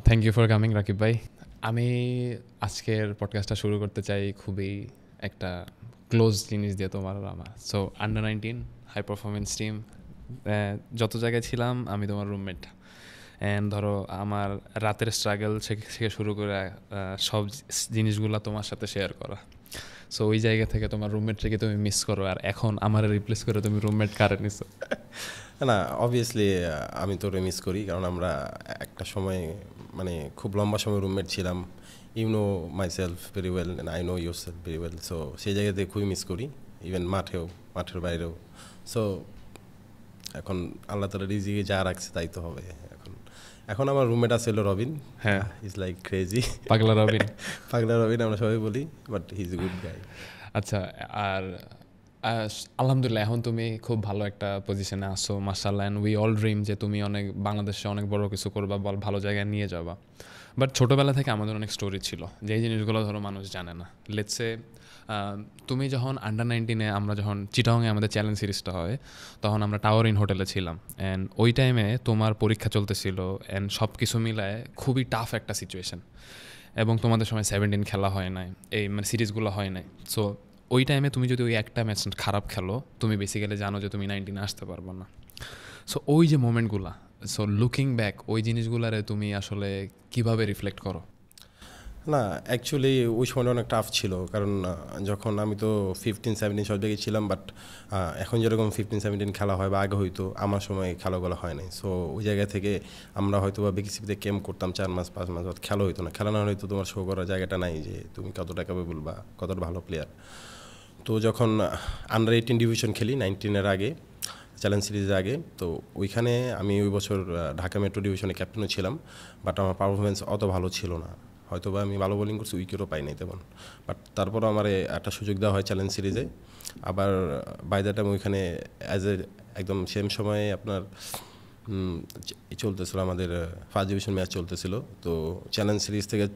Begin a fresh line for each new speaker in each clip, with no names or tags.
Thank you for coming Rakib ভাই। আমি আজকের পডকাস্টটা শুরু করতে চাই খুবই একটা ক্লোজ জিনিস দিয়ে তোমার আর আমার। So under 19 high performance team, যত জায়গায় ছিলাম আমি তোমার রুমমেট। অ্যান্ড ধরো আমার রাতের স্ট্রাগল থেকে শুরু করে সব জিনিসগুলো তোমার সাথে শেয়ার করা। সো ওই জায়গা থেকে তোমার রুমমেটটাকে তুমি মিস করো, আর এখন আমার রিপ্লেস করে তুমি রুমমেট কারে নিছো?
না, অবভিয়াসলি আমি তোরে মিস করি, কারণ আমরা একটা সময় মানে খুব লম্বা সময় রুমমেট ছিলাম। You know myself very well and I know yourself very well. So সেই জায়গাতে খুবই মিস করি, ইভেন মাঠের বাইরেও। সো এখন আল্লাহ তাআলা রিজিকে যা রাখছে তাই তো হবে। এখন এখন আমার রুমমেট আছে হলো রবিন।
হ্যাঁ,
ইজ লাইক ক্রেজি,
পাগলা রবিন।
পাগলা রবিন আমরা সবাই বলি, but he is a good guy.
আচ্ছা, আর আলহামদুলিল্লাহ এখন তুমি খুব ভালো একটা পজিশনে আসো মাশাআল্লাহ, অ্যান্ড উই অল ড্রিম যে তুমি অনেক বাংলাদেশে অনেক বড় কিছু করবা, ভালো জায়গায় নিয়ে যাবা। বাট ছোটোবেলা থেকে আমাদের অনেক স্টোরি ছিল যেই জিনিসগুলো ধরো মানুষ জানে না। লেটসে তুমি যখন আন্ডার 19-এ আমরা যখন চিটাগংয়ে আমাদের চ্যালেঞ্জ সিরিজটা হয়, তখন আমরা টাওয়ার ইন হোটেলে ছিলাম। অ্যান্ড ওই টাইমে তোমার পরীক্ষা চলতেছিল, অ্যান্ড সব কিছু মিলায় খুবই টাফ একটা সিচুয়েশন। এবং তোমাদের সময় 17 খেলা হয় নাই, এই মানে সিরিজগুলো হয় নাই। সো ওই টাইমে তুমি যদি ওই একটা ম্যাচ খারাপ খেলো, তুমি বেসিক্যালি জানো যে তুমি 19 আসতে পারবো না। সো ওই যে মোমেন্টগুলা, সো লুকিং ব্যাক ওই জিনিসগুলারে তুমি আসলে কিভাবে রিফ্লেক্ট করো?
না, অ্যাকচুয়ালি ওই সময়টা অনেক টাফ ছিল, কারণ যখন আমি তো 15-17 সব জায়গায় ছিলাম, বাট এখন যেরকম 15-17 খেলা হয় বা আগে হয়তো, আমার সময় খেলাগুলো হয় নাই। সো ওই জায়গা থেকে আমরা হয়তো বা বিকেসিপিতে ক্যাম্প করতাম 4 মাস 5 মাস, বাট খেলা হইতো না। খেলা না হলে তো তোমার শো করার জায়গাটা নাই যে তুমি কতটা ক্যাপেবল বা কতটা ভালো প্লেয়ার। তো যখন আন্ডার 18 ডিভিশন খেলি 19-এর আগে, চ্যালেঞ্জ সিরিজের আগে, তো ওইখানে আমি ওই বছর ঢাকা মেট্রো ডিভিশনে ক্যাপ্টেনও ছিলাম, বাট আমার পারফরমেন্স অত ভালো ছিল না। হয়তো বা আমি ভালো বোলিং করছি, উইকেটও পাই নাই তেমন, বাট তারপরও আমার একটা সুযোগ দেওয়া হয় চ্যালেঞ্জ সিরিজে। আবার বাই দ্য টাইম ওইখানে একদম সেম সময়ে আপনার চলতেছিল আমাদের ফার্স্ট ডিভিশন ম্যাচ চলতেছিল। তো চ্যালেঞ্জ সিরিজ থেকে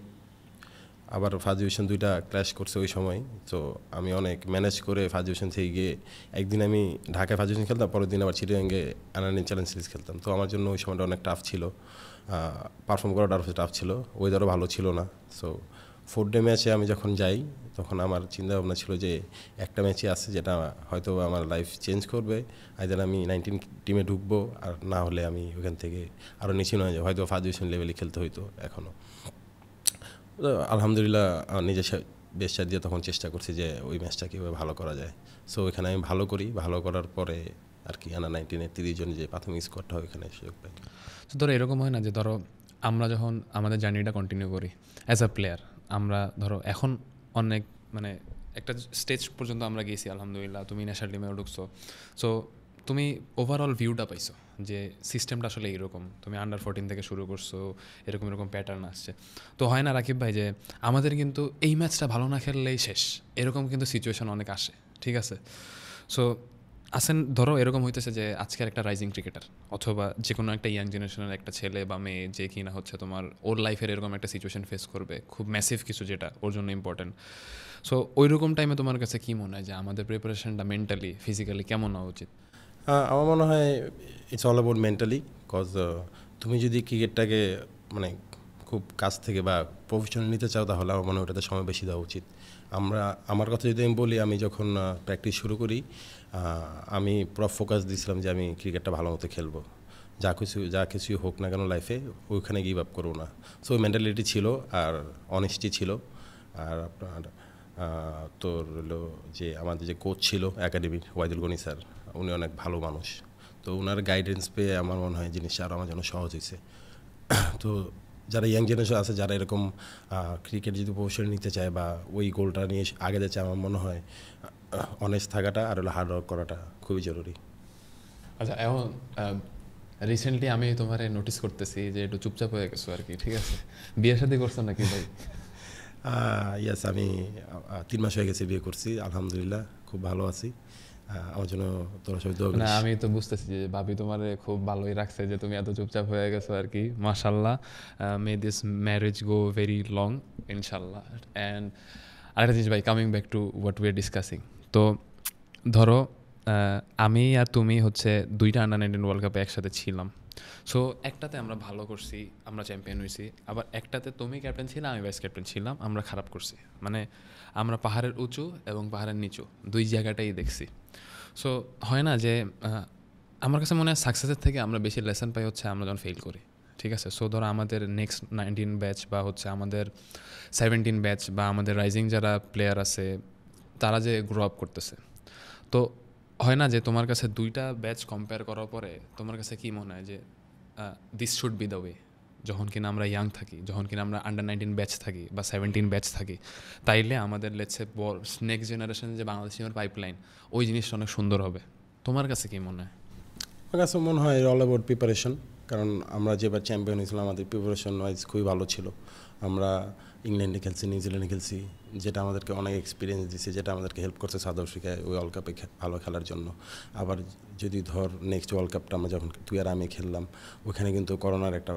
আবার ফার্স্ট ডিভিশন 2টা ক্র্যাশ করছে ওই সময়। তো আমি অনেক ম্যানেজ করে ফার্স্ট ডিভিশন থেকে গিয়ে একদিন আমি ঢাকায় ফার্স্ট ডিভিশন খেলতাম, পরের দিন আবার চিটাগাঙ্গে আন্ডার চ্যালেঞ্জ সিরিজ খেলতাম। তো আমার জন্য ওই সময়টা অনেক টাফ ছিল, পারফর্ম করাটা আরও টাফ ছিল, ওয়েদারও ভালো ছিল না। সো 4 ডে ম্যাচে আমি যখন যাই, তখন আমার চিন্তা ভাবনা ছিল যে একটা ম্যাচই আছে যেটা হয়তো আমার লাইফ চেঞ্জ করবে, আইদার আমি 19 টিমে ঢুকবো, আর না হলে আমি ওখান থেকে আরও নিচে নয়, হয়তো ফার্স্ট ডিভিশন লেভেলে খেলতে হইতো এখনও। আলহামদুলিল্লাহ নিজের বেস্ট দিয়ে তখন চেষ্টা করছি যে ওই ম্যাচটা কীভাবে ভালো করা যায়। সো এখানে আমি ভালো করি, ভালো করার পরে আর কি আন্ডার 19-এর 30 জন যে প্রাথমিক স্কোয়াডটা হয় ওখানে সুযোগ পাই।
তো ধরো এরকম হয় না যে ধরো আমরা যখন আমাদের জার্নিটা কন্টিনিউ করি অ্যাজ আ প্লেয়ার, আমরা ধরো এখন অনেক মানে একটা স্টেজ পর্যন্ত আমরা গেছি আলহামদুলিল্লাহ, তুমি ন্যাশনাল টিমেও ঢুকছো। সো তুমি ওভারঅল ভিউটা পাইছো যে সিস্টেমটা আসলে এইরকম, তুমি আন্ডার 14 থেকে শুরু করছো, এরকম এরকম প্যাটার্ন আসছে। তো হয় না রাকিব ভাই যে আমাদের কিন্তু এই ম্যাচটা ভালো না খেললেই শেষ, এরকম কিন্তু সিচুয়েশন অনেক আসে, ঠিক আছে? সো আসেন ধরো এরকম হইতেছে যে আজকের একটা রাইজিং ক্রিকেটার অথবা যে কোনো একটা ইয়াং জেনারেশনের একটা ছেলে বা মেয়ে যে কিনা হচ্ছে তোমার ওর লাইফের এরকম একটা সিচুয়েশন ফেস করবে, খুব ম্যাসিভ কিছু যেটা ওর জন্য ইম্পর্টেন্ট। সো ওই রকম টাইমে তোমার কাছে কী মনে হয় যে আমাদের প্রিপারেশনটা মেন্টালি ফিজিক্যালি কেমন হওয়া উচিত?
আমার মনে হয় it's all about mentally. Cause তুমি যদি ক্রিকেটটাকে মানে খুব কাছ থেকে বা প্রফেশনাল নিতে চাও, তাহলে আমার মনে হয় ওটাতে সময় বেশি দেওয়া উচিত। আমার কথা যদি আমি বলি, আমি যখন প্র্যাকটিস শুরু করি, আমি পুরো ফোকাস দিয়েছিলাম যে আমি ক্রিকেটটা ভালো মতো খেলবো, যা কিছুই হোক না কেন লাইফে, ওইখানে গিভ আপ করবো না। সো মেন্টালিটি ছিল, আর অনেস্টি ছিল। আর আপনার তোর হলো যে আমাদের যে কোচ ছিল একাডেমির ওয়াইদুল গনি স্যার, উনি অনেক ভালো মানুষ। তো ওনার গাইডেন্স পেয়ে আমার মনে হয় জিনিসটা আরও আমার জন্য সহজ হয়েছে। তো যারা ইয়াং জেনারেশন আছে, যারা এরকম ক্রিকেট যদি প্রফেশন নিতে চায় বা ওই গোলটা নিয়ে আগে যাচ্ছে, আমার মনে হয় অনেস্ট থাকাটা আর হলো হার্ড ওয়ার্ক করাটা খুবই জরুরি।
আচ্ছা, এখন রিসেন্টলি আমি তোমার নোটিস করতেছি যে একটু চুপচাপ হয়ে গেছো আর কি, ঠিক আছে? বিয়ে শাদী করছো নাকি ভাই?
ইয়াস, আমি 3 মাস হয়ে গেছে বিয়ে করছি, আলহামদুলিল্লাহ খুব ভালো আছি। আমার জন্য তোরা সবাই দোয়া করিস।
আমি তো বুঝতেছি যে ভাবি তোমারে খুব ভালোই রাখছে যে তুমি এত চুপচাপ হয়ে গেছো আর কি, মাশাল্লাহ। মে this marriage go very long ইনশাল্লাহ। অ্যান্ড আরেকটা জিনিস ভাই, coming back to what we are discussing. তো ধরো আমি আর তুমি হচ্ছে 2টা আন্ডার 19 ওয়ার্ল্ড কাপে একসাথে ছিলাম, সো একটাতে আমরা ভালো করছি, আমরা চ্যাম্পিয়ন হয়েছি, আবার একটাতে তুমি ক্যাপ্টেন ছিলে, আমি ভাইস ক্যাপ্টেন ছিলাম, আমরা খারাপ করছি। মানে আমরা পাহাড়ের উঁচু এবং পাহাড়ের নিচু দুই জায়গাটাই দেখছি। সো হয় না যে আমার কাছে মনে হয় সাকসেসের থেকে আমরা বেশি লেসন পাই হচ্ছে আমরা যখন ফেল করি, ঠিক আছে? সো ধরো আমাদের নেক্সট 19 ব্যাচ বা হচ্ছে আমাদের 17 ব্যাচ বা আমাদের রাইজিং যারা প্লেয়ার আছে তারা যে গ্রো আপ করতেছে, তো হয় না যে তোমার কাছে দুইটা ব্যাচ কম্পেয়ার করার পরে তোমার কাছে কি মনে হয় যে this should be the way? যখন কিনা আমরা ইয়াং থাকি, যখন কিনা আমরা আন্ডার 19 ব্যাচ থাকি বা 17 ব্যাচ থাকি, তাইলে আমাদের লেটসে নেক্সট জেনারেশনের যে বাংলাদেশ টিমের পাইপলাইন, ওই জিনিসটা অনেক সুন্দর হবে। তোমার কাছে কি মনে হয়?
আমার কাছে মনে হয় অল অ্যাবাউট প্রিপারেশন। কারণ আমরা যেবার চ্যাম্পিয়ন হয়েছিলাম আমাদের প্রিপারেশন ওয়াইজ খুবই ভালো ছিল। আমরা ইংল্যান্ডে খেলছি, নিউজিল্যান্ডে খেলছি, যেটা আমাদেরকে অনেক এক্সপিরিয়েন্স দিচ্ছে, যেটা আমাদেরকে হেল্প করছে সাউথ আফ্রিকায় ওই ওয়ার্ল্ড কাপে ভালো খেলার জন্য। আবার যদি ধর নেক্সট ওয়ার্ল্ড কাপটা আমরা যখন তুই আর আমি খেললাম, ওখানে কিন্তু করোনার একটা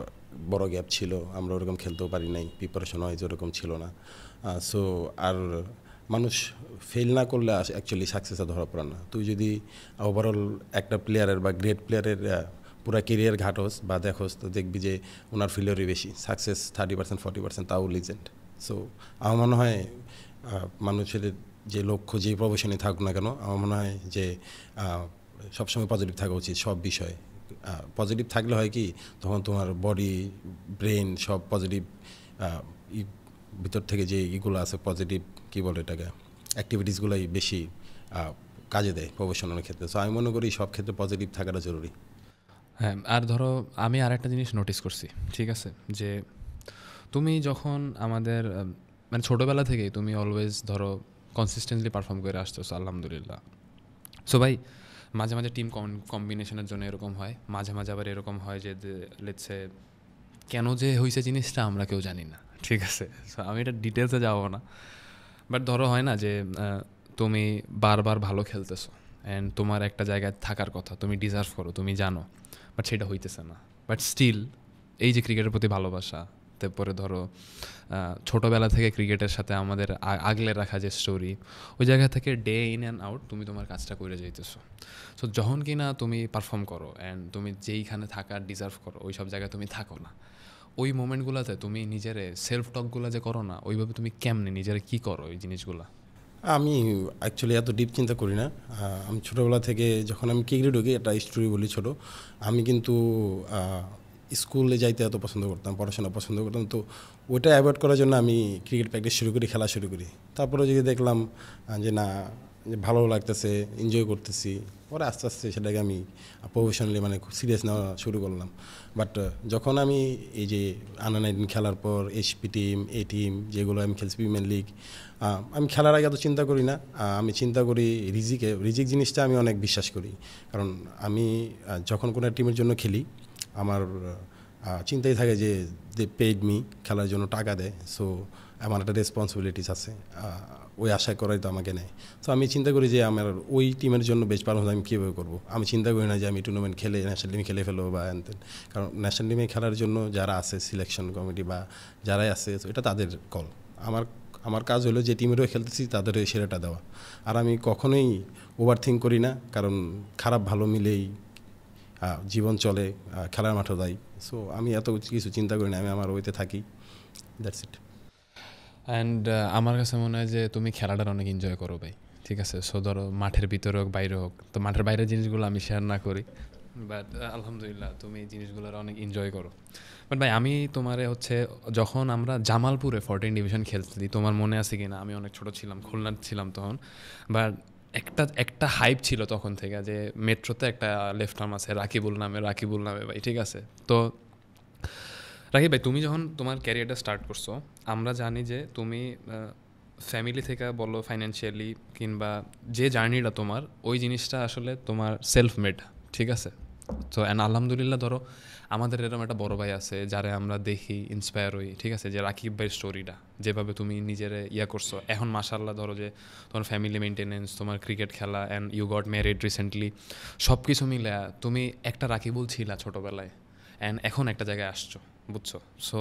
বড় গ্যাপ ছিল, আমরা ওরকম খেলতেও পারি নাই, প্রিপারেশন ওয়াইজ ওরকম ছিল না। সো আর মানুষ ফেল না করলে অ্যাকচুয়ালি সাকসেসে ধরা পড়ে না। তুই যদি ওভারঅল একটা প্লেয়ারের বা গ্রেট প্লেয়ারের পুরা কেরিয়ার ঘাটোস বা দেখোস, তো দেখবি যে ওনার ফেলিওরই বেশি, সাকসেস 30% 40%, তাও লিজেন্ড। সো আমার মনে হয় মানুষের যে লক্ষ্য যে প্রফেশনে থাকুক না কেন, আমার মনে হয় যে সবসময় পজিটিভ থাকা উচিত সব বিষয়ে। পজিটিভ থাকলে হয় কি, তখন তোমার বডি ব্রেন সব পজিটিভ, ভিতর থেকে যে ইগুলো আছে পজিটিভ, কী বলে এটাকে, অ্যাক্টিভিটিসগুলোই বেশি কাজে দেয় প্রফেশনাল ক্ষেত্রে। সো আমি মনে করি সব ক্ষেত্রে পজিটিভ থাকাটা জরুরি।
হ্যাঁ, আর ধরো আমি আর একটা জিনিস নোটিস করছি, ঠিক আছে, যে তুমি যখন আমাদের মানে ছোটোবেলা থেকেই তুমি অলওয়েজ ধরো কনসিস্টেন্টলি পারফর্ম করে আসতেছো, আলহামদুলিল্লাহ। সো ভাই মাঝে মাঝে টিম কম্বিনেশনের জন্য এরকম হয়, মাঝে মাঝে আবার এরকম হয় যে লেটসে কেন যে হয়েছে জিনিসটা আমরা কেউ জানি না, ঠিক আছে? সো আমি এটা ডিটেলসে যাবো না, বাট ধরো হয় না যে তুমি বারবার ভালো খেলতেছো অ্যান্ড তোমার একটা জায়গায় থাকার কথা, তুমি ডিজার্ভ করো, তুমি জানো, বাট সেটা হইতেছে না। বাট স্টিল এই যে ক্রিকেটের প্রতি ভালোবাসা, তারপরে ধরো ছোটোবেলা থেকে ক্রিকেটের সাথে আমাদের আগলে রাখা যে স্টোরি, ওই জায়গা থেকে ডে ইন অ্যান্ড আউট তুমি তোমার কাজটা করে যাইতেছো। সো যখন কি না তুমি পারফর্ম করো অ্যান্ড তুমি যেইখানে থাকার ডিজার্ভ করো ওই সব জায়গায় তুমি থাকো না, ওই মোমেন্টগুলোতে তুমি নিজের সেলফ টকগুলো যে করো না, ওইভাবে তুমি কেমনে নিজের কী করো ওই জিনিসগুলো?
আমি অ্যাকচুয়ালি এত ডিপ চিন্তা করি না। আমি ছোটোবেলা থেকে যখন আমি ক্রিকেটে ঢুকি, একটা স্টোরি বলি ছোটো। আমি কিন্তু স্কুলে যাইতে এত পছন্দ করতাম, পড়াশোনা পছন্দ করতাম, তো ওইটা অ্যাভয়েড করার জন্য আমি ক্রিকেট প্র্যাকটিস শুরু করি, খেলা শুরু করি। তারপরে যদি দেখলাম যে না, যে ভালো লাগতেছে, এনজয় করতেছি, পরে আস্তে আস্তে সেটাকে আমি প্রফেশনালি মানে সিরিয়াস নেওয়া শুরু করলাম। বাট যখন আমি এই যে আন্ডার 19 খেলার পর এইচপি টিম, এ টিম যেগুলো আমি খেলছি, উইমেন লিগ, আমি খেলার আগে এত চিন্তা করি না। আমি চিন্তা করি রিজিক জিনিসটা আমি অনেক বিশ্বাস করি। কারণ আমি যখন কোনো টিমের জন্য খেলি, আমার চিন্তাই থাকে যে দে পেইড মি, খেলার জন্য টাকা দেয়, সো আমার একটা রেসপন্সিবিলিটিস আছে, ওই আশা করাই তো আমাকে নেয়। সো আমি চিন্তা করি যে আমার ওই টিমের জন্য বেস্ট পারফরমেন্স আমি কীভাবে করবো। আমি চিন্তা করি না যে আমি টুর্নামেন্ট খেলে ন্যাশনাল টিমে খেলে ফেলবো বা এন তেন। কারণ ন্যাশনাল টিমে খেলার জন্য যারা আছে সিলেকশন কমিটি বা যারাই আছে, এটা তাদের কল। আমার কাজ হলো যে টিমেরও খেলতেছি তাদের সেরাটা দেওয়া। আর আমি কখনোই ওভার থিঙ্ক করি না, কারণ খারাপ ভালো মিলেই জীবন চলে, খেলার মাঠও দেয়। সো আমি এত কিছু চিন্তা করি না, আমি আমার ওইতে থাকি, দ্যাটস ইট।
অ্যান্ড আমার কাছে মনে হয় যে তুমি খেলাটার অনেক এনজয় করো ভাই, ঠিক আছে? সো ধরো মাঠের ভিতরে হোক বাইরে হোক, তো মাঠের বাইরের জিনিসগুলো আমি শেয়ার না করি, বাট আলহামদুলিল্লাহ তুমি এই জিনিসগুলোর অনেক এনজয় করো। বাট ভাই আমি তোমারে হচ্ছে যখন আমরা জামালপুরে 14 ডিভিশন খেলতে, তোমার মনে আছে কি না? আমি অনেক ছোট ছিলাম, খুলনা ছিলাম তখন, বাট একটা হাইপ ছিল তখন থেকে যে মেট্রোতে একটা লেফট আর্ম আছে রাকিবুল নামে ভাই, ঠিক আছে? তো রাকিব ভাই, তুমি যখন তোমার ক্যারিয়ারটা স্টার্ট করছো, আমরা জানি যে তুমি ফ্যামিলি থেকে বলো, ফাইন্যান্সিয়ালি কিংবা যে জার্নিটা তোমার, ওই জিনিসটা আসলে তোমার সেলফ মেড, ঠিক আছে? তো অ্যান্ড আলহামদুলিল্লাহ ধরো আমাদের এরকম একটা বড় ভাই আছে যারা আমরা দেখি, ইন্সপায়ার হই, ঠিক আছে? যে রাকিব ভাইয়ের স্টোরিটা যেভাবে তুমি নিজের করছো, এখন মাশাআল্লাহ ধরো যে তোমার ফ্যামিলি মেনটেনেন্স, তোমার ক্রিকেট খেলা, and you got married recently, সব কিছু মিলে তুমি একটা রাকিবুল ছিলা ছোটোবেলায়, অ্যান্ড এখন একটা জায়গায় আসছো, বুঝছো? সো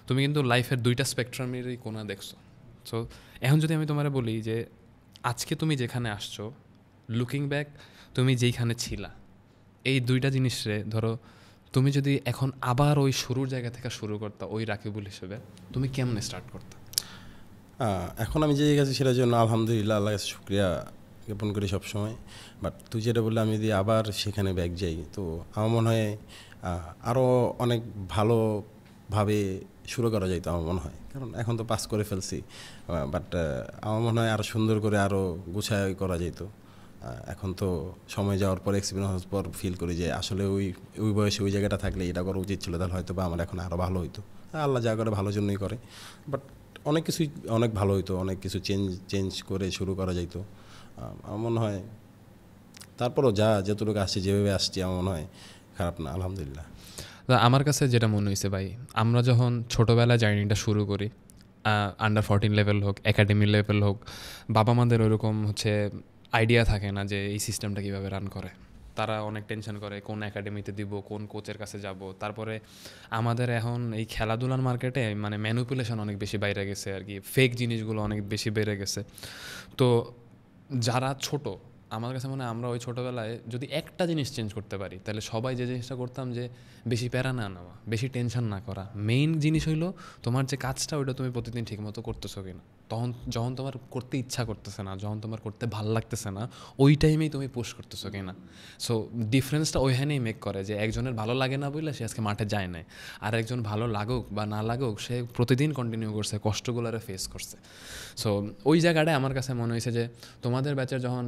তুমি কিন্তু লাইফের দুইটা স্পেকট্রামেরই কোনা দেখছো। সো এখন যদি আমি তোমারে বলি যে আজকে তুমি যেখানে আসছো, লুকিং ব্যাক তুমি যেইখানে ছিলা, এই দুইটা জিনিসে ধরো তুমি যদি এখন আবার ওই শুরুর জায়গা থেকে শুরু করতে ওই রাকিবুল হিসেবে, তুমি কেমনে স্টার্ট করতে?
এখন আমি যে গেছি সেটার জন্য আলহামদুলিল্লাহ আল্লাহ কাছে শুক্রিয়া জ্ঞাপন করি সবসময়। বাট তুই যেটা বললে আমি যদি আবার সেখানে ব্যাক যাই তো আমার মনে হয় আরও অনেক ভালোভাবে শুরু করা যাইতো আমার মনে হয়, কারণ এখন তো পাস করে ফেলছি। বাট আমার মনে হয় আরও সুন্দর করে আরও গুছায় করা যেত। এখন তো সময় যাওয়ার পর এক্সপিরিয়েন্স হওয়ার পর ফিল করি যে আসলে ওই বয়সে ওই জায়গাটা থাকলে এটা করা উচিত ছিল, তাহলে হয়তো বা আমার এখন আরও ভালো হইতো। আল্লাহ যা করে ভালোর জন্যই করে। বাট অনেক কিছুই অনেক ভালো হইতো, অনেক কিছু চেঞ্জ করে শুরু করা যাইতো আমার মনে হয়। তারপরও যতটুকু আসছে যেভাবে আসছি আমার মনে হয় খারাপ না, আলহামদুলিল্লাহ।
আমার কাছে যেটা মনে হয়েছে ভাই, আমরা যখন ছোটোবেলায় জার্নিটা শুরু করি, আন্ডার 14 লেভেল হোক, একাডেমি লেভেল হোক, বাবা মাদের ওইরকম হচ্ছে আইডিয়া থাকে না যে এই সিস্টেমটা কীভাবে রান করে। তারা অনেক টেনশন করে কোন একাডেমিতে দিব, কোন কোচের কাছে যাব। তারপরে আমাদের এখন এই খেলাধুলার মার্কেটে মানে ম্যানিপুলেশন অনেক বেশি বাইরে গেছে আর কি, ফেক জিনিসগুলো অনেক বেশি বেড়ে গেছে। তো যারা ছোট, আমার কাছে মনে হয় আমরা ওই ছোটোবেলায় যদি একটা জিনিস চেঞ্জ করতে পারি তাহলে সবাই যে জিনিসটা করতাম যে বেশি প্যারা না নেওয়া, বেশি টেনশন না করা। মেইন জিনিস হইলো তোমার যে কাজটা ওইটা তুমি প্রতিদিন ঠিকমতো করতেছো কিনা। যখন তোমার করতে ইচ্ছা করতেছে না, যখন তোমার করতে ভাল লাগতেছে না, ওই টাইমেই তুমি পুশ করতেছো কিনা। সো ডিফারেন্সটা ওইখানেই মেক করে যে একজনের ভালো লাগে না বলে সে আজকে মাঠে যায় নাই, আর একজন ভালো লাগুক বা না লাগুক সে প্রতিদিন কন্টিনিউ করছে, কষ্টগুলোরে ফেস করছে। সো ওই জায়গাটায় আমার কাছে মনে হয়েছে যে তোমাদের ব্যাচের যখন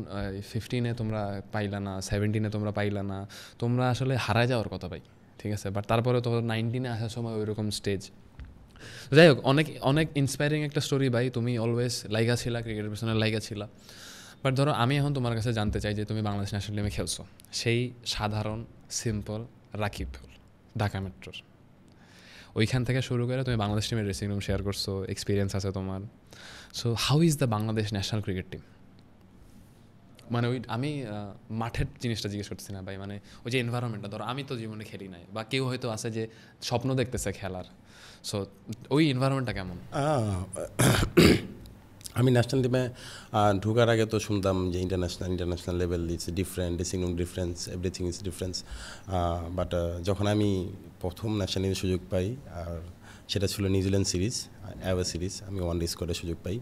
15-এ তোমরা পাইলা না, 17-এ তোমরা পাইলা না, তোমরা আসলে হারায় যাওয়ার কথা ভাই, ঠিক আছে। বাট তারপরে তো 19-এ আসার সময় ওইরকম স্টেজ। যাই হোক, অনেক অনেক ইন্সপায়ারিং একটা স্টোরি ভাই। তুমি অলওয়েজ লাইগা ছিলা, ক্রিকেটের পিছনে লাইগা ছিলা। বাট ধরো আমি এখন তোমার কাছে জানতে চাই যে তুমি বাংলাদেশ ন্যাশনাল টিমে খেলছো, সেই সাধারণ সিম্পল রাকিব ঢাকা মেট্রোর, ওইখান থেকে শুরু করে তুমি বাংলাদেশ টিমের ড্রেসিং রুম শেয়ার করছো, এক্সপিরিয়েন্স আছে তোমার। So how is the Bangladesh national cricket team? মানে ওই আমি মাঠের জিনিসটা জিজ্ঞেস করতেছি না ভাই, মানে ওই যে এনভায়রনমেন্টটা। ধরো আমি তো জীবনে খেলি নাই, বা কেউ হয়তো আছে যে স্বপ্ন দেখতেছে খেলার। সো ওই এনভায়রনমেন্টটা কেমন?
আমি ন্যাশনাল টিমে ঢোকার আগে তো শুনতাম যে international level is different, dressing room difference, everything is difference. But যখন আমি প্রথম ন্যাশনাল টিমের সুযোগ পাই, আর সেটা ছিল নিউজিল্যান্ড সিরিজ, অ্যাওয়ে সিরিজ, আমি ওয়ান ডে স্কোয়াডের সুযোগ পাই।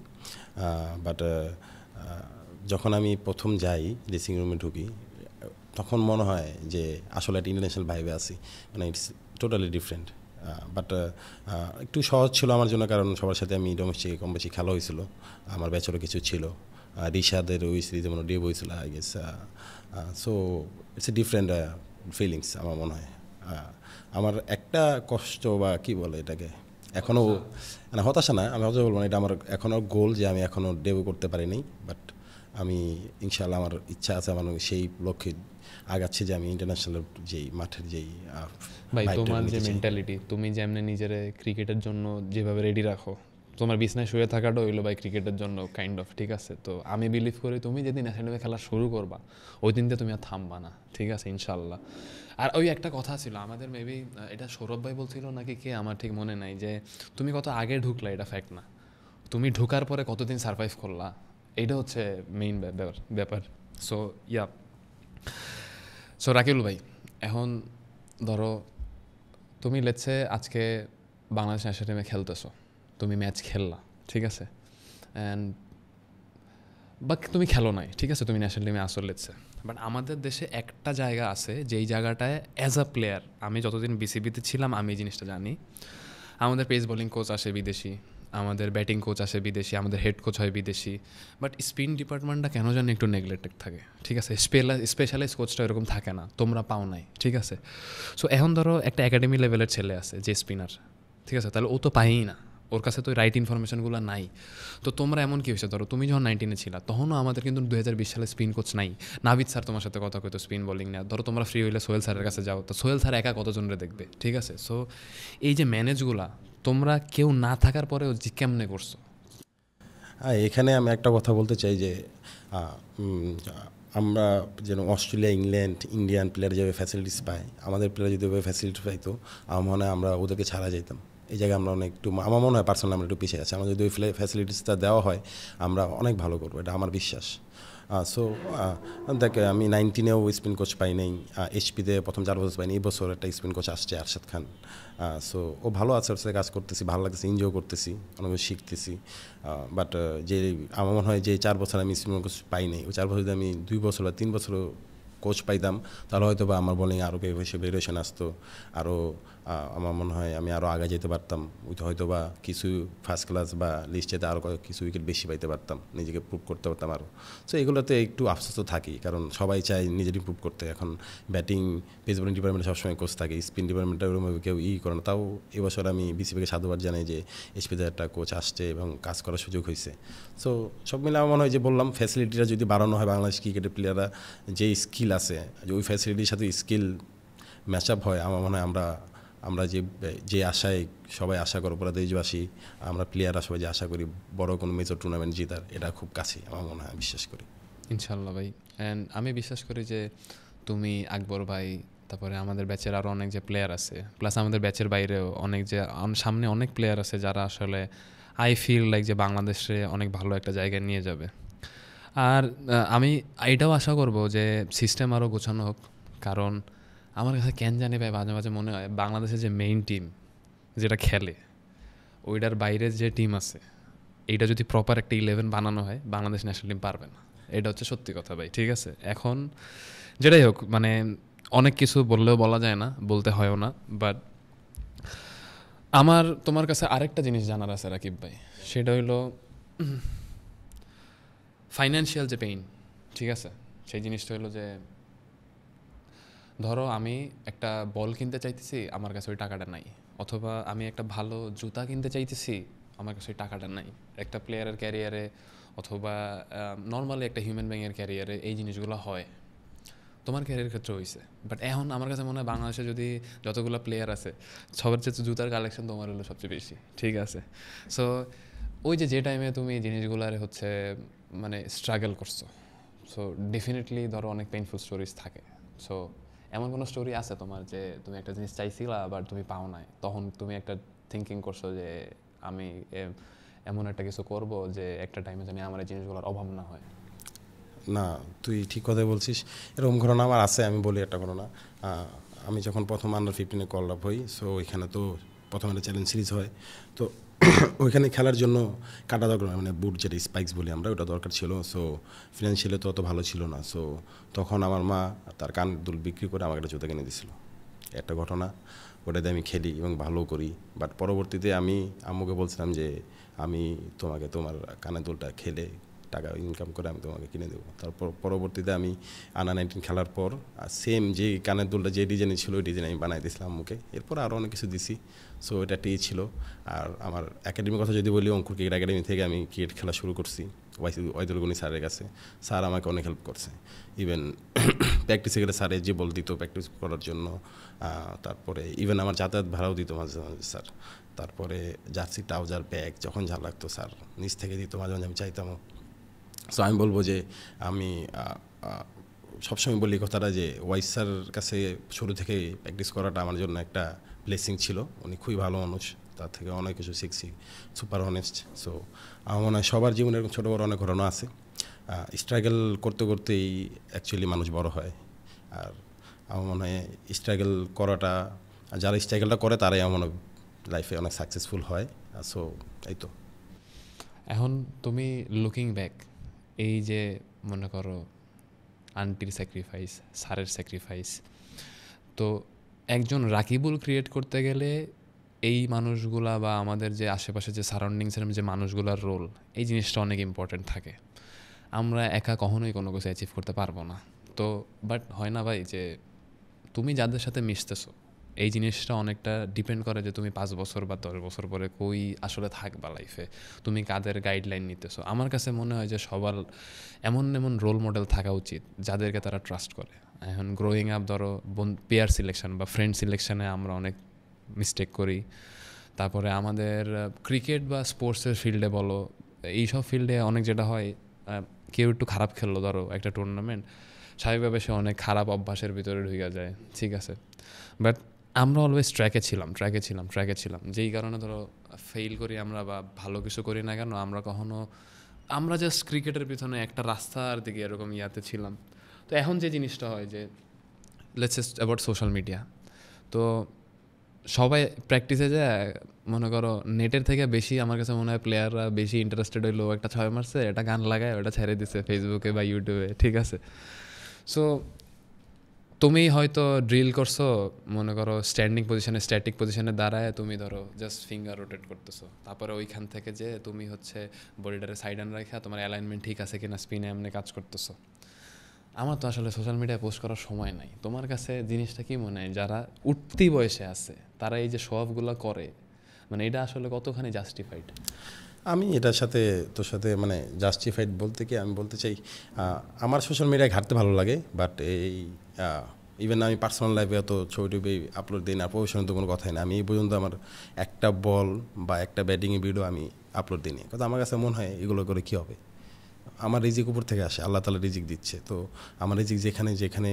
বাট যখন আমি প্রথম যাই, ড্রেসিং রুমে ঢুকি, তখন মনে হয় যে আসলে একটা ইন্টারন্যাশনাল ভাইবে আছি, মানে ইটস টোটালি ডিফারেন্ট। বাট একটু সহজ ছিল আমার জন্য, কারণ সবার সাথে আমি ডোমেস্টিকে কম বেশি খেলা হয়েছিল, আমার ব্যাচেরও কিছু ছিল, রিশাদের ওই সিরিজে মনে ডেব হয়েছিল I guess. So it's a different feelings আমার মনে হয়। আমার একটা কষ্ট বা কী বলে এটাকে, এখনও মানে হতাশা না, আমি হতাশা বলবো না, এটা আমার এখনও গোল যে আমি এখনও ডেবু করতে পারিনি। বাট আমি ইনশাআল্লাহ আমার ইচ্ছা আছে, আমার সেই লক্ষ্যে আগাচ্ছি যে আমি ইন্টারন্যাশনাল যেই মাঠের যেই
ভাই তোমার যে মেন্টালিটি, তুমি যেমনি নিজের ক্রিকেটের জন্য যেভাবে রেডি রাখো, তোমার বিছনায় শুয়ে থাকাটা হইলো ভাই ক্রিকেটের জন্য কাইন্ড অফ, ঠিক আছে। তো আমি বিলিভ করি তুমি যেদিন ন্যাশনাল টিমে খেলা শুরু করবা ওই দিনতে তুমি আর থামবা না, ঠিক আছে, ইনশাল্লাহ। আর ওই একটা কথা ছিল আমাদের, মেবি এটা সৌরভ ভাই বলছিল নাকি কে, আমার ঠিক মনে নাই, যে তুমি কত আগে ঢুকলা এটা ফ্যাক্ট না, তুমি ঢুকার পরে কতদিন সারভাইভ করলা, এইটা হচ্ছে মেইন ব্যাপার। সো ইয়া, সো রাকিবুল ভাই, এখন ধরো তুমি লেটসে আজকে বাংলাদেশ ন্যাশনাল টিমে খেলতেছো, তুমি ম্যাচ খেললা, ঠিক আছে, অ্যান্ড বা তুমি খেলো নাই, ঠিক আছে, তুমি ন্যাশনাল টিমে আসো লেটসে। বাট আমাদের দেশে একটা জায়গা আছে যেই জায়গাটায় অ্যাজ আ প্লেয়ার, আমি যতদিন বিসিবিতে ছিলাম আমি এই জিনিসটা জানি, আমাদের পেস বোলিং কোচ আসে বিদেশি, আমাদের ব্যাটিং কোচ আসে বিদেশি, আমাদের হেড কোচ হয় বিদেশি, বাট স্পিন ডিপার্টমেন্টটা কেন জানি একটু নেগলেক্টেড থাকে, ঠিক আছে। স্পেশালাইজ কোচটা এরকম থাকে না, তোমরা পাও নাই, ঠিক আছে। সো এখন ধরো একটা একাডেমি লেভেলের ছেলে আছে যে স্পিনার, ঠিক আছে, তাহলে ও তো পাইই না, ওর কাছে তো রাইট ইনফরমেশনগুলো নাই। তো তোমরা এমন কী হয়েছে, ধরো তুমি যখন 19-এ ছিলা তখনও আমাদের কিন্তু 2020 সালে স্পিন কোচ নাই, নাভিদ স্যার তোমার সাথে কথা কইতো স্পিন বোলিং নেয়। ধরো তোমরা ফ্রি হইলে সোহেল স্যারের কাছে যাও, তো সোহেল স্যার একা কতজনরে দেখবে, ঠিক আছে। সো এই যে ম্যানেজগুলা তোমরা কেউ না থাকার পরেও কেমনে করছো?
এখানে আমি একটা কথা বলতে চাই যে আমরা যেন অস্ট্রেলিয়া, ইংল্যান্ড, ইন্ডিয়ান প্লেয়ার যেভাবে ফ্যাসিলিটিস পায়, আমাদের প্লেয়ার যদি ওইভাবে ফ্যাসিলিটি পাইতো আমার মনে হয় আমরা ওদেরকে ছাড়া যেতাম। এই জায়গায় আমরা অনেক একটু, আমার মনে হয় পার্সোনালি আমরা একটু পিছিয়ে আছি। আমাদের যদি ওই ফ্যাসিলিটিসটা দেওয়া হয় আমরা অনেক ভালো করবো, এটা আমার বিশ্বাস। সো দেখ আমি 19-এও স্পিন কোচ পাই নাই, এইচপিতে প্রথম 4 বছর পাইনি, এই বছর একটা স্পিন কোচ আসছে আরশাদ খান। সো ও ভালো আছে, ওর সাথে কাজ করতেছি, ভালো লাগতেছে, এনজয় করতেছি, অনেক কিছু শিখতেছি। বাট যে আমার মনে হয় যে 4 বছর আমি স্পিন কোচ পাই নাই, ওই 4 বছর যদি আমি 2 বছর বা 3 বছরও কোচ পাইতাম তাহলে হয়তো বা আমার বোলিং আরও বেশি ভেরিয়েশন আসতো, আরও আমার মনে হয় আমি আরও আগে যেতে পারতাম, হয়তো বা কিছু ফার্স্ট ক্লাস বা লিস্টেতে আরও কিছু উইকেট বেশি পাইতে পারতাম, নিজেকে প্রুভ করতে পারতাম আরও। সো এগুলোতে একটু আফসোস তো থাকি, কারণ সবাই চায় নিজের ইম্প্রুভ করতে। এখন ব্যাটিং পেস বোলিং ডিপার্টমেন্টে সবসময় কোচ থাকে, স্পিন ডিপার্টমেন্টে ওরকমভাবে কেউ করে না। তাও এবছর আমি বিসিবিকে সাধুবাদ জানাই যে এইচপিতে একটা কোচ আসছে এবং কাজ করার সুযোগ হয়েছে। সো সব মিলে আমার মনে হয় যে বললাম ফ্যাসিলিটিটা যদি বাড়ানো হয়, বাংলাদেশ ক্রিকেটের প্লেয়াররা যে স্কিল আছে, যে ওই ফ্যাসিলিটির সাথে স্কিল ম্যাচ আপ হয়, আমার মনে হয় আমরা যে আশায় সবাই আশা করো পুরো দেশবাসী, আমরা প্লেয়াররা সবাই যে আশা করি বড় কোনো মেজর টুর্নামেন্ট জেতার, এটা খুব কাছেই আমার মনে হয়, বিশ্বাস করি।
ইনশাল্লাহ ভাই। অ্যান্ড আমি বিশ্বাস করি যে তুমি, আকবর ভাই, তারপরে আমাদের ব্যাচের আরও অনেক যে প্লেয়ার আছে, প্লাস আমাদের ব্যাচের বাইরেও অনেক যে সামনে অনেক প্লেয়ার আছে যারা আসলে আই ফিল লাইক যে বাংলাদেশে অনেক ভালো একটা জায়গায় নিয়ে যাবে। আর আমি এটাও আশা করব যে সিস্টেম আরও গোছানো হোক, কারণ আমার কাছে কেন জানি ভাই মাঝে মাঝে মনে হয় বাংলাদেশের যে মেইন টিম যেটা খেলে, ওইটার বাইরের যে টিম আছে, এইটা যদি প্রপার একটা 11 বানানো হয়, বাংলাদেশ ন্যাশনাল টিম পারবে না। এটা হচ্ছে সত্যি কথা ভাই, ঠিক আছে? এখন যেটাই হোক, মানে অনেক কিছু বললেও বলা যায় না, বলতে হয়ও না, বাট আমার তোমার কাছে আরেকটা জিনিস জানার আছে রাকিব ভাই, সেটা হইলো ফাইন্যান্সিয়াল যে পেইন, ঠিক আছে? সেই জিনিসটা হলো যে ধরো আমি একটা বল কিনতে চাইতেছি, আমার কাছে ওই টাকাটা নাই, অথবা আমি একটা ভালো জুতা কিনতে চাইতেছি, আমার কাছে ওই টাকাটা নাই। একটা প্লেয়ারের ক্যারিয়ারে অথবা নর্মালি একটা হিউম্যান বিংয়ের ক্যারিয়ারে এই জিনিসগুলো হয়, তোমার ক্যারিয়ারের ক্ষেত্রে হয়েছে। বাট এখন আমার কাছে মনে হয় বাংলাদেশে যদি যতগুলো প্লেয়ার আছে, সবার চেয়ে জুতার কালেকশন তোমার হলো সবচেয়ে বেশি, ঠিক আছে? সো ওই যে টাইমে তুমি জিনিসগুলার হচ্ছে মানে স্ট্রাগল করছো, সো ডেফিনেটলি ধরো অনেক পেইনফুল স্টোরিজ থাকে। সো এমন কোনো স্টোরি আছে তোমার যে তুমি একটা জিনিস চাইছিলা আবার তুমি পাও নাই, তখন তুমি একটা থিঙ্কিং করছো যে আমি এমন একটা কিছু করব যে একটা টাইমে জানি আমার এই জিনিসগুলোর অভাব না হয়?
না, তুই ঠিক কথাই বলছিস, এরকম ঘটনা আমার আছে। আমি বলি একটা ঘটনা। আমি যখন প্রথম আন্ডার-15 কল আপ হই, সো ওইখানে তো প্রথম একটা চ্যালেঞ্জ সিরিজ হয়, তো ওইখানে খেলার জন্য কাটা দরকার, মানে বুট যেটা স্পাইক্স বলি আমরা, ওটা দরকার ছিল। সো ফিনান্সিয়ালি তো অত ভালো ছিল না। সো তখন আমার মা তার কানের দুল বিক্রি করে আমাকে একটা জুতা কিনে দিয়েছিল, একটা ঘটনা। ওটাতে আমি খেলি এবং ভালো করি। বাট পরবর্তীতে আমি আম্মুকে বলছিলাম যে আমি তোমাকে তোমার কানের দুলটা খেলে টাকা ইনকাম করে আমি তোমাকে কিনে দেবো। তারপর পরবর্তীতে আমি আন্ডার-19 খেলার পর সেম যে কানের দুলটা যে ডিজাইনে ছিল ওই ডিজাইন আমি বানাই দিয়েছিলাম আম্মুকে। এরপর আরও অনেক কিছু দিছি। সো এটা একটি ছিল। আর আমার একাডেমির কথা যদি বলি, অঙ্কুর ক্রিকেট একাডেমি থেকে আমি ক্রিকেট খেলা শুরু করছি ওয়াইদুল গনি স্যারের কাছে। স্যার আমাকে অনেক হেল্প করছে, ইভেন প্র্যাকটিসে গেলে স্যারে যে বল দিত প্র্যাকটিস করার জন্য, তারপরে ইভেন আমার যাতায়াত ভাড়াও দিত মাঝে মাঝে স্যার। তারপরে জার্সি, ট্রাউজার, ব্যাগ যখন যা লাগতো স্যার নিজ থেকে দিত, মাঝে মাঝে আমি চাইতামও। সো আমি বলবো যে আমি সবসময় বলি কথাটা যে ওয়াইস স্যার কাছে শুরু থেকে প্র্যাকটিস করাটা আমার জন্য একটা ব্লেসিং ছিল। উনি খুবই ভালো মানুষ, তার থেকে অনেক কিছু শিখছি, সুপার অনেস্ট। সো আমার মনে হয় সবার জীবনে এরকম ছোটো বড়ো অনেক ঘটনা আছে। স্ট্রাগল করতে করতেই অ্যাকচুয়ালি মানুষ বড় হয়। আর আমার মনে হয় স্ট্রাগল করাটা, যারা স্ট্রাগলটা করে তারাই আমার মনে হয় লাইফে অনেক সাকসেসফুল হয়। সো এই তো।
এখন তুমি লুকিং ব্যাক, এই যে মনে করো আন্টির স্যাক্রিফাইস, স্যারের স্যাক্রিফাইস, তো একজন রাকিবুল ক্রিয়েট করতে গেলে এই মানুষগুলা বা আমাদের যে আশেপাশে যে সারাউন্ডিংসের যে মানুষগুলার রোল, এই জিনিসটা অনেক ইম্পর্টেন্ট থাকে। আমরা একা কখনোই কোনো কিছু অ্যাচিভ করতে পারবো না। তো বাট হয় না ভাই যে তুমি যাদের সাথে মিশতেছো, এই জিনিসটা অনেকটা ডিপেন্ড করে যে তুমি 5 বছর বা 10 বছর পরে কই আসলে থাকবা লাইফে, তুমি কাদের গাইডলাইন নিতেছো। আমার কাছে মনে হয় যে সবার এমন এমন রোল মডেল থাকা উচিত যাদেরকে তারা ট্রাস্ট করে। এখন গ্রোয়িং আপ ধরো পেয়ার সিলেকশন বা ফ্রেন্ড সিলেকশনে আমরা অনেক মিস্টেক করি। তারপরে আমাদের ক্রিকেট বা স্পোর্টসের ফিল্ডে বলো, এইসব ফিল্ডে অনেক যেটা হয়, কেউ একটু খারাপ খেললো ধরো একটা টুর্নামেন্ট, স্বাভাবিকভাবে সে অনেক খারাপ অভ্যাসের ভিতরে ঢুকে যায়, ঠিক আছে? বাট আমরা অলওয়েজ ট্র্যাকে ছিলাম, যেই কারণে ধরো ফেইল করি আমরা বা ভালো কিছু করি না কেন, আমরা কখনো আমরা জাস্ট ক্রিকেটের পিছনে একটা রাস্তার দিকে এরকম ইয়াতে ছিলাম। তো এখন যে জিনিসটা হয় যে let's just about social media, তো সবাই প্র্যাকটিসে যায়, মনে করো নেটের থেকে বেশি আমার কাছে মনে হয় প্লেয়াররা বেশি ইন্টারেস্টেড হইলো একটা 6 মারছে, এটা গান লাগায় ওটা ছেড়ে দিছে ফেসবুকে বা ইউটিউবে, ঠিক আছে। সো তুমি হয়তো ড্রিল করছো, মনে করো স্ট্যান্ডিং পজিশনে, স্ট্যাটিক পজিশনে দাঁড়ায় তুমি ধরো জাস্ট ফিঙ্গার রোটেট করতেছো, তারপরে ওইখান থেকে যে তুমি হচ্ছে বডিটারে সাইড আন রাখা তোমার অ্যালাইনমেন্ট ঠিক আছে কিনা স্পিনে এমনি কাজ করতেছো। আমার তো আসলে সোশ্যাল মিডিয়ায় পোস্ট করার সময় নাই। তোমার কাছে জিনিসটা কি মনে হয় যারা উঠতি বয়সে আছে তারা এই যে শোঅফগুলো করে, মানে এটা আসলে কতখানি জাস্টিফাইড?
আমি এটার সাথে তোর সাথে মানে জাস্টিফাইড বলতে কি আমি বলতে চাই, আমার সোশ্যাল মিডিয়ায় ঘাটতে ভালো লাগে, বাট এই ইভেন আমি পার্সোনাল লাইফে অত ছবি টবি আপলোড দিই না, প্রফেশনাল তো কোনো কথাই না। আমি এই পর্যন্ত আমার একটা বল বা একটা ব্যাটিংয়ের ভিডিও আমি আপলোড দিইনি, কারণ আমার কাছে মনে হয় এগুলো করে কী হবে। আমার রিজিক উপর থেকে আসে, আল্লাহ তাআলা রিজিক দিচ্ছে, তো আমার রিজিক যেখানে যেখানে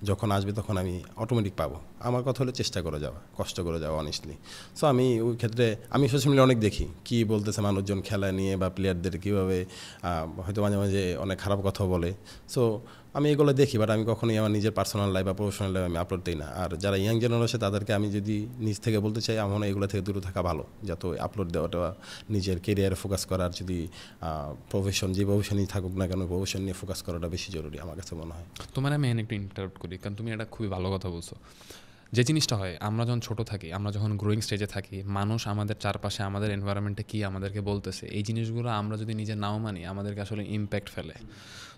যখন আসবে তখন আমি অটোমেটিক পাবো। আমার কথা হলো চেষ্টা করে যাওয়া, কষ্ট করে যাওয়া অনেস্টলি। সো আমি ওই ক্ষেত্রে আমি সোশ্যাল মিডিয়া অনেক দেখি কী বলতেছে মানুষজন খেলা নিয়ে বা প্লেয়ারদের কীভাবে হয়তো মাঝে মাঝে অনেক খারাপ কথা বলে। সো আমি এগুলো দেখি, বাট আমি কখনোই আমার নিজের পার্সোনাল লাইফ বা প্রফেশনাল লাইফ আমি আপলোড দিই না। আর যারা ইয়াং জেনারেশন তাদেরকে আমি যদি নিজ থেকে বলতে চাই, আমার মনে হয় এগুলো থেকে দূরে থাকা ভালো, যাতে আপলোড দেওয়াটা নিজের কেরিয়ারে ফোকাস করার, যদি প্রফেশন যে প্রফেশনই থাকুক না কেন প্রফেশন নিয়ে ফোকাস করাটা বেশি জরুরি আমার কাছে মনে হয়।
তোমার আমি একটু ইন্টারাপ্ট করি, কারণ তুমি এটা খুবই ভালো কথা বলছো। যে জিনিসটা হয়, আমরা যখন ছোটো থাকি, আমরা যখন গ্রোয়িং স্টেজে থাকি, মানুষ আমাদের চারপাশে আমাদের এনভায়রনমেন্টে কী আমাদেরকে বলতেছে, এই জিনিসগুলো আমরা যদি নিজে নাও মানি আমাদেরকে আসলে ইম্প্যাক্ট ফেলে।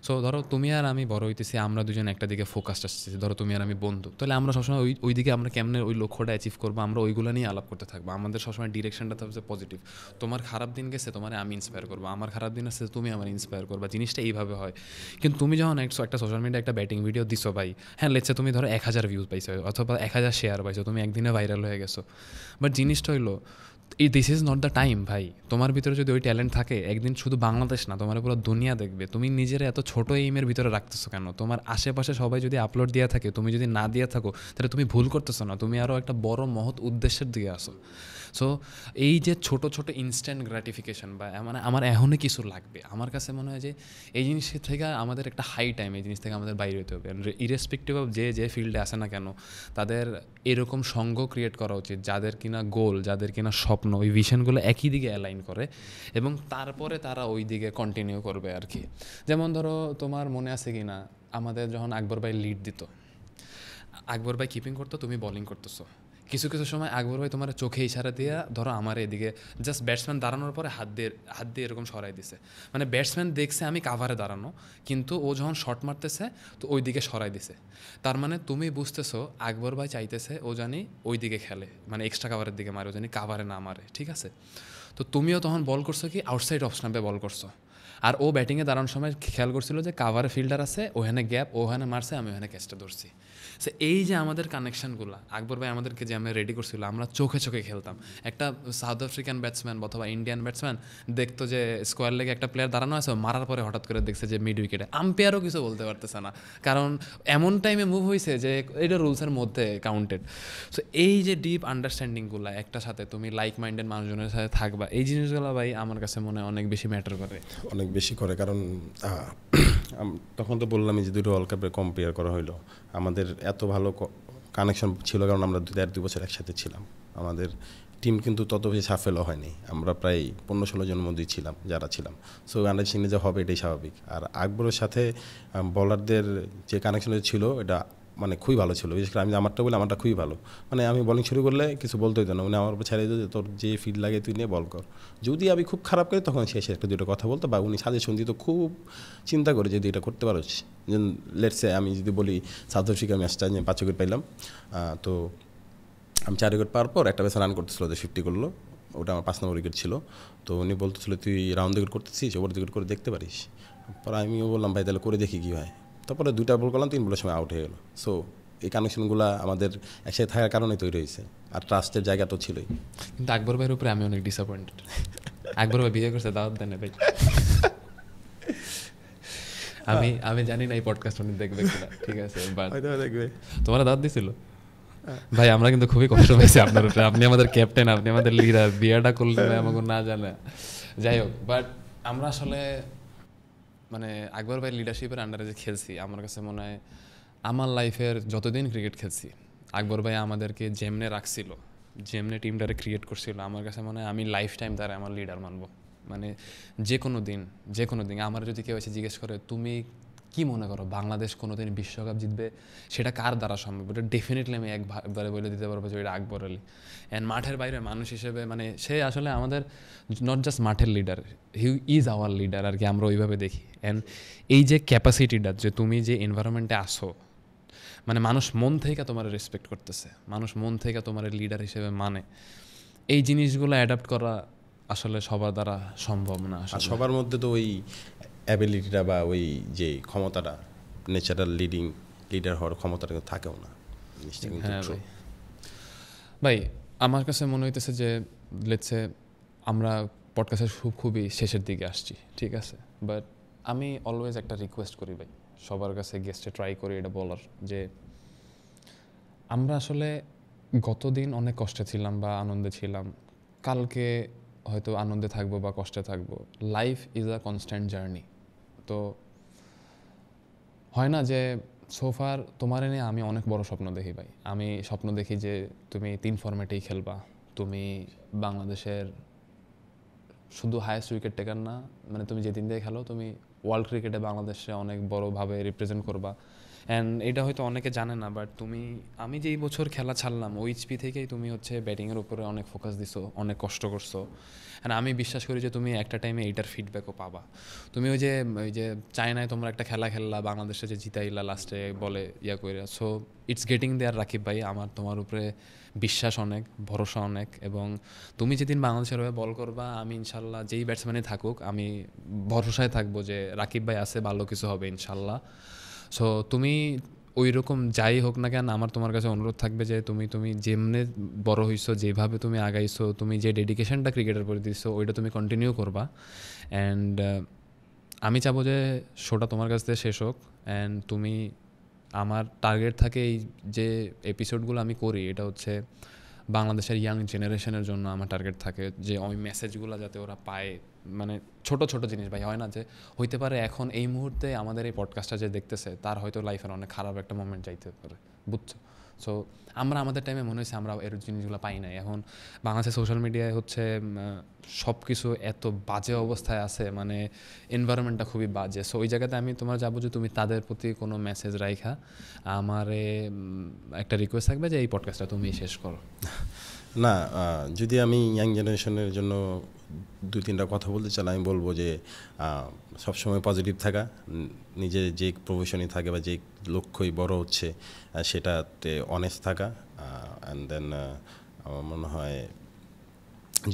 সো ধরো তুমি আর আমি বড় হইতেছি, আমরা দুজন একটা দিকে ফোকাসড আসতেছি, ধরো তুমি আর আমি বন্ধু, তাহলে আমরা সবসময় ওই দিকে আমরা কেমনে ওই লক্ষ্যটা অ্যাচিভ করবো আমরা ওইগুলো নিয়ে আলাপ করতে থাকবো। আমাদের সবসময় ডিরেকশনটা থাকবে পজিটিভ। তোমার খারাপ দিন গেছে তোমার আমি ইন্সপায়ার করবো, আমার খারাপ দিন আসছে তুমি আমার ইন্সপায়ার করবা, জিনিসটা এইভাবে হয়। কিন্তু তুমি যখন একটা সোশ্যাল মিডিয়া একটা ব্যাটিং ভিডিও দিছো ভাই, হ্যাঁ লেটসে তুমি ধরো 1000 ভিউজ পাইছো অথবা 1000 শেয়ার পাইছো, তুমি একদিনে ভাইরাল হয়ে গেছো, বাট জিনিসটা হইলো this is not the time ভাই। তোমার ভিতরে যদি ওই ট্যালেন্ট থাকে, একদিন শুধু বাংলাদেশ না তোমার পুরো দুনিয়া দেখবে। তুমি নিজের এত ছোট এইমের ভিতরে রাখতেছো কেন? তোমার আশেপাশে সবাই যদি আপলোড দিয়ে থাকে, তুমি যদি না দিয়ে থাকো, তাহলে তুমি ভুল করতেছো না, তুমি আরও একটা বড় মহৎ উদ্দেশ্যের দিকে আসো। সো এই যে ছোট ছোট ইনস্ট্যান্ট গ্র্যাটিফিকেশন বা মানে আমার এখনই কিছু লাগবে, আমার কাছে মনে হয় যে এই জিনিস থেকে আমাদের একটা হাই টাইম, এই জিনিস থেকে আমাদের বাইরে হতে হবে। ইরেসপেক্টিভ অফ যে ফিল্ডে আসে না কেন, তাদের এরকম সঙ্গ ক্রিয়েট করা উচিত যাদের কিনা গোল, যাদের কিনা স্বপ্ন, ওই ভিশনগুলো একই দিকে অ্যালাইন করে এবং তারপরে তারা ওই দিকে কন্টিনিউ করবে আর কি। যেমন ধরো তোমার মনে আছে কি না, আমাদের যখন আকবর ভাই লিড দিত, আকবর ভাই কিপিং করতো, তুমি বোলিং করতেছো, কিছু কিছু সময় আকবর ভাই তোমার চোখে ইশারা দিয়ে ধরো আমার এদিকে জাস্ট ব্যাটসম্যান দাঁড়ানোর পরে হাত দিয়ে এরকম সরাই দিছে, মানে ব্যাটসম্যান দেখছে আমি কাভারে দাঁড়ানো, কিন্তু ও যখন শট মারতেছে তো ওই দিকে সরাই দিছে। তার মানে তুমি বুঝতেছো আকবর ভাই চাইতেছে ও জানি ওই দিকে খেলে, মানে এক্সট্রা কাভারের দিকে মারে, ও জানি কাভারে না মারে, ঠিক আছে। তো তুমিও তখন বল করছো কি আউটসাইড অফ স্টাম্পে বল করছো, আর ও ব্যাটিংয়ে দাঁড়ানোর সময় খেয়াল করছিল যে কাভারে ফিল্ডার আছে, ওখানে গ্যাপ, ওখানে মারছে, আমি ওখানে ক্যাচটা ধরছি। সো এই যে আমাদের কানেকশানগুলো আকবর ভাই আমাদেরকে যে আমরা রেডি করছিল, আমরা চোখে চোখে খেলতাম। একটা সাউথ আফ্রিকান ব্যাটসম্যান অথবা ইন্ডিয়ান ব্যাটসম্যান দেখতো যে স্কোয়ার লেগে একটা প্লেয়ার দাঁড়ানো আছে, মারার পরে হঠাৎ করে দেখছে যে মিড উইকেটে, আম্পায়ারও কিছু বলতে পারতেছে না, কারণ এমন টাইমে মুভ হয়েছে যে এটা রুলসের মধ্যে কাউন্টেড। সো এই যে ডিপ আন্ডারস্ট্যান্ডিংগুলো, একটা সাথে তুমি লাইক মাইন্ডেড মানুষজনের সাথে থাকবা, এই জিনিসগুলো ভাই আমার কাছে মনে হয় অনেক বেশি ম্যাটার করে,
অনেক বেশি করে। কারণ তখন তো বললামই যে দুটো ওয়ার্ল্ড কাপে কম্পেয়ার করা হইলো, আমাদের এত ভালো কানেকশন ছিল কারণ আমরা 2 বছর একসাথে ছিলাম। আমাদের টিম কিন্তু তত বেশি সাফল্য হয়নি, আমরা প্রায় 15-16 জনের মধ্যেই ছিলাম যারা ছিলাম। সো আন্ডারস্ট্যান্ডিং যে হবে এটাই স্বাভাবিক। আর আকবরের সাথে বলারদের যে কানেকশন ছিল এটা মানে খুবই ভালো ছিল, বিশেষ করে আমি আমারটা বলে আমারটা খুবই ভালো, মানে আমি বলিং শুরু করলে কিছু বলতে হতো না, উনি আমার উপর ছেড়ে দিত, তোর যে ফিল্ড লাগে তুই নিয়ে বল কর। যদি আমি খুব খারাপ করি তখন সে একটা দুটো কথা বলতো বা উনি সাজেশন দিত, খুব চিন্তা করে যদি এটা করতে পারো। যেন লেটসে আমি যদি বলি সাউথ আফ্রিকা ম্যাচটা নিয়ে 5 উইকেট পাইলাম, তো আমি 4 উইকেট পাওয়ার পর একটা ব্যাটসম্যান রান করতেছিল, যে 50 করলো, ওটা আমার 5 নম্বর উইকেট ছিল। তো উনি বলতেছিল তুই রাউন্ড উইকেট করতেছিস, ওভার উইকেট করে দেখতে পারিস। পরে আমিও বললাম ভাই তাহলে করে দেখি কী হয়। তারপরে 2টা বল করলাম, 3 বলের সময় আউট হয়ে গেলো। সো এই কানেকশনগুলো আমাদের একসাথে থাকার কারণে তৈরি হয়েছে, আর ট্রাস্টের জায়গা তো ছিলই।
কিন্তু আকবর ভাইয়ের উপরে আমি অনেক ডিসঅ্যাপয়েন্টেড। আকবর ভাই বিয়ে করছে, দাওয়াত দেন ভাই। আমি জানি না এই পডকাস্ট উনি দেখবে কিনা, ঠিক আছে, বাট
দেখবে
তোমার দাওয়াত দিছিল ভাই, আমরা কিন্তু খুবই কষ্ট পাইছি আপনার উপরে। আপনি আমাদের ক্যাপ্টেন, আপনি আমাদের লিডার, বিয়েটা করলে আমাকে না জানে, যাই হোক। বাট আমরা আসলে মানে আকবর ভাই লিডারশিপের আন্ডারে যে খেলছি, আমার কাছে মনে হয় আমার লাইফের যতদিন ক্রিকেট খেলছি, আকবর ভাই আমাদেরকে যেমনে রাখছিল, যেমনে টিমটারে ক্রিয়েট করছিল, আমার কাছে মনে হয় আমি লাইফ টাইম তারা আমার লিডার মানবো। মানে যে কোনো দিন আমার যদি কেউ এসে জিজ্ঞেস করে তুমি কি মনে করো বাংলাদেশ কোনো দিন বিশ্বকাপ জিতবে, সেটা কার দ্বারা সম্ভব, ওটা ডেফিনেটলি আমি একবারে বলে দিতে পারবো যে এটা আকবর আলী। অ্যান্ড মাঠের বাইরে মানুষ হিসেবে মানে সে আসলে আমাদের নট জাস্ট মাঠের leader, he is our leader আর কি, আমরা ওইভাবে দেখি। অ্যান্ড এই যে ক্যাপাসিটিটা, যে তুমি যে এনভায়রনমেন্টে আসো, মানে মানুষ মন থেকে তোমার রেসপেক্ট করতেছে, মানুষ মন থেকে তোমার লিডার হিসেবে মানে, এই জিনিসগুলো অ্যাডাপ্ট করা আসলে সবার দ্বারা সম্ভব না।
আর সবার মধ্যে তো ওই অ্যাবিলিটিটা বা ওই যে ক্ষমতাটা, ন্যাচারাল লিডার হওয়ার ক্ষমতাটা কিন্তু থাকেও না।
হ্যাঁ ভাই, আমার কাছে মনে হইতেছে যে লেটসে আমরা পডকাস্টের খুবই শেষের দিকে আসছি, ঠিক আছে, বাট আমি অলওয়েজ একটা রিকোয়েস্ট করি ভাই, সবার কাছে গেস্টে ট্রাই করি এটা বলার, যে আমরা আসলে গতদিন অনেক কষ্টে ছিলাম বা আনন্দে ছিলাম, কালকে হয়তো আনন্দে থাকবো বা কষ্টে থাকবো। Life is a constant journey. তো হয় না যে সোফার তোমার নিয়ে আমি অনেক বড় স্বপ্ন দেখি ভাই, আমি স্বপ্ন দেখি যে তুমি 3 ফরম্যাটেই খেলবা, তুমি বাংলাদেশের শুধু হায়েস্ট উইকেট টেকার না, মানে তুমি যেদিন দিয়ে খেলো তুমি ওয়ার্ল্ড ক্রিকেটে বাংলাদেশে অনেক বড়োভাবে রিপ্রেজেন্ট করবা। অ্যান্ড এটা হয়তো অনেকে জানে না, বাট আমি যেই বছর খেলা ছাড়লাম ওই এইচপি থেকেই তুমি হচ্ছে ব্যাটিংয়ের উপরে অনেক ফোকাস দিছো, অনেক কষ্ট করছো। অ্যান্ড আমি বিশ্বাস করি যে তুমি একটা টাইমে এইটার ফিডব্যাকও পাবা। তুমি ওই যে চায়নায় তোমরা একটা খেলা খেললা, বাংলাদেশে যে জিতাইলা লাস্টে বলে ইয়া করে, সো ইটস গেটিং দেয়ার রাকিব ভাই, আমার তোমার উপরে বিশ্বাস অনেক, ভরসা অনেক। এবং তুমি যেদিন বাংলাদেশের হয়ে বল করবা, আমি ইনশাল্লাহ যেই ব্যাটসম্যানই থাকুক আমি ভরসায় থাকবো যে রাকিব ভাই আছে, ভালো কিছু হবে ইনশাল্লাহ। সো তুমি ওই রকম যাই হোক না কেন, আমার তোমার কাছে অনুরোধ থাকবে যে তুমি যেমনে বড় হইছো, যেভাবে তুমি আগাইছো, তুমি যে ডেডিকেশনটা ক্রিকেটের প্রতি দিচ্ছ ওইটা তুমি কন্টিনিউ করবা। অ্যান্ড আমি চাবো যে শোটা তোমার কাছ থেকে শেষ হোক। অ্যান্ড তুমি, আমার টার্গেট থাকে এই যে এপিসোডগুলো আমি করি, এটা হচ্ছে বাংলাদেশের ইয়াং জেনারেশনের জন্য আমার টার্গেট থাকে যে ওই মেসেজগুলো যাতে ওরা পায়। মানে ছোট ছোট জিনিস ভাই, হয় না যে হইতে পারে এখন এই মুহূর্তে আমাদের এই পডকাস্টটা যে দেখতেছে তার হয়তো লাইফের অনেক খারাপ একটা মোমেন্ট যাইতে পারে, বুঝছো? সো আমরা আমাদের টাইমে মনে হয়েছে আমরা এর জিনিসগুলো পাই নাই। এখন বাংলাদেশের সোশ্যাল মিডিয়ায় হচ্ছে সব কিছু এত বাজে অবস্থায় আছে, মানে এনভায়রনমেন্টটা খুবই বাজে। সো ওই জায়গাতে আমি তোমার যাবো যে তুমি তাদের প্রতি কোনো মেসেজ রাইখা আমারে একটা রিকোয়েস্ট থাকবে যে এই পডকাস্টটা তুমি শেষ করো।
না, যদি আমি ইয়াং জেনারেশনের জন্য 2-3টা কথা বলতে চাই, আমি বলবো যে সবসময় পজিটিভ থাকা, নিজের যে প্রফেশনই থাকে বা যে লক্ষ্যই বড় হচ্ছে সেটাতে অনেস্ট থাকা, অ্যান্ড দেন আমার মনে হয়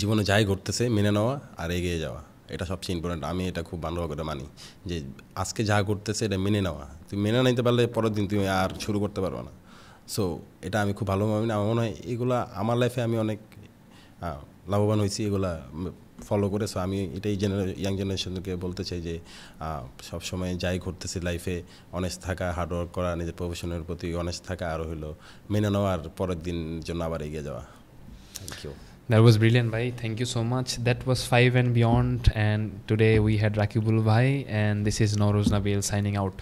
জীবনে যাই ঘটতেছে মেনে নেওয়া আর এগিয়ে যাওয়া, এটা সবচেয়ে ইম্পর্টেন্ট। আমি এটা খুব ভালো করে মানি যে আজকে যা ঘটতেছে এটা মেনে নেওয়া, তুমি মেনে নিতে পারলে পরের দিন তুমি আর শুরু করতে পারবে না। সো এটা আমি খুব ভালো মানি। আমার মনে হয় এগুলা আমার লাইফে আমি অনেক লাভবান হয়েছি এগুলা ফলো করে। সো আমি এটাই ইয়াং জেনারেশনকে বলতে চাই যে সবসময় যাই ঘটতেছে লাইফে অনেস্ট থাকা, হার্ডওয়ার্ক করা, নিজের প্রফেশনের প্রতি অনেস্ট থাকা, আর হলো মেনে নেওয়ার পরের দিন জন্য আবার এগিয়ে যাওয়া। Thank you.
That was brilliant, bhai. Thank you so much. That was 5 and Beyond, and today we had Rakibul bhai, and this is Noruz Nabil signing out.